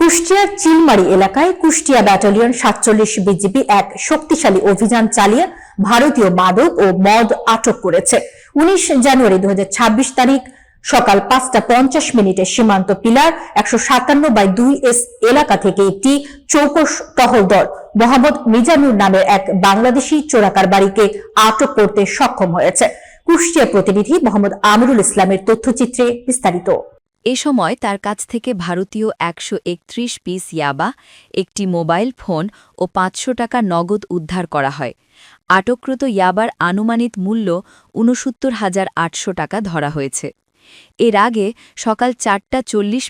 কুষ্টিয়ার চিলমারি এলাকায় Kushtia battalion ৪৭ BGB এক শক্তিশালী অভিযান চালিয়ে ভারতীয় মাদক ও মদ আটক করেছে। ১৯ জানুয়ারি ২০২৬ তারিখ সকাল ৫টা ৫০ সীমান্ত পিলার ১৫৭/২S এলাকা থেকে একটি চৌকস টহল দল মোহাম্মদ মিজানুর নামের এক বাংলাদেশি চোরাকারবারিকে আটক করতে সক্ষম হয়েছে। কুষ্টিয়া প্রতিনিধি মোহাম্মদ আমিরুল ইসলামের তথ্যচিত্রে বিস্তারিত। এ সময় তার কাছ থেকে ভারতীয় ১৩১ পিস ইয়াবা, একটি মোবাইল ফোন ও ৫০০ টাকা নগদ উদ্ধার করা হয়। আটককৃত ইয়াবার আনুমানিক মূল্য ৬৯,৮০০ টাকা ধরা হয়েছে। এর আগে সকাল ৪টা ৪০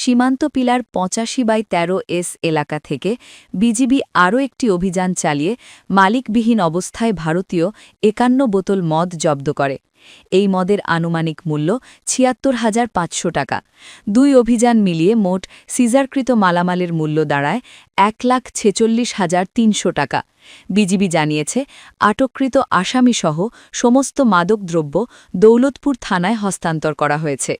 সীমান্ত পিলার ৮৫/১৩S এলাকা থেকে বিজিবি আরও একটি অভিযান চালিয়ে মালিকবিহীন অবস্থায় ভারতীয় ৫১ বোতল মদ জব্দ করে। এই মদের আনুমানিক মূল্য ৭৬,৫০০ টাকা। দুই অভিযান মিলিয়ে মোট সিজারকৃত মালামালের মূল্য দাঁড়ায় ১,৪৬,৩০০ টাকা। বিজিবি জানিয়েছে, আটককৃত আসামিসহ সমস্ত মাদকদ্রব্য দৌলতপুর থানায় হস্তান্তর করা হয়েছে।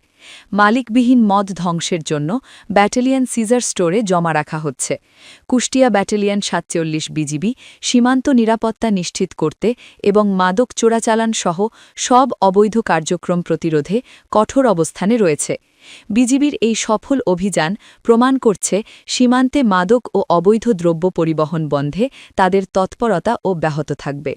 মালিকবিহীন মদ ধ্বংসের জন্য ব্যাটালিয়ন সিজার স্টোরে জমা রাখা হচ্ছে। কুষ্টিয়া ব্যাটালিয়ন ৪৭ বিজিবি সীমান্ত নিরাপত্তা নিশ্চিত করতে এবং মাদক চোরাচালান সহ সব অবৈধ কার্যক্রম প্রতিরোধে কঠোর অবস্থানে রয়েছে। বিজিবির এই সফল অভিযান প্রমাণ করছে সীমান্তে মাদক ও অবৈধ দ্রব্য পরিবহন বন্ধে তাদের তৎপরতা অব্যাহত থাকবে।